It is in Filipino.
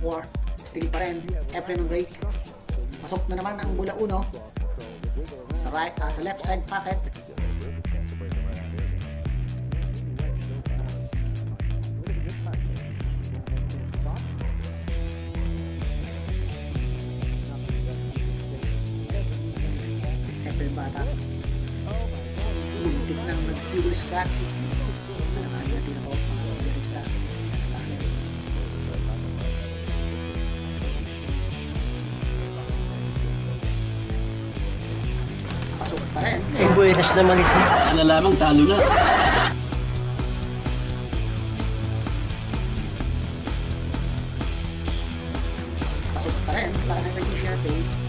4. Still pa rin. F-rin ng brake. Pasok na naman ang bola 1. Sa right, sa left side pocket. F-rin bata. Muntik nang nag-fuel scratch. Nalakaan natin ako. Mga pasok pa rin. Eh, buenas naman ito. Ano lamang, talo na. Pasok pa rin. Parang nag-ready siya.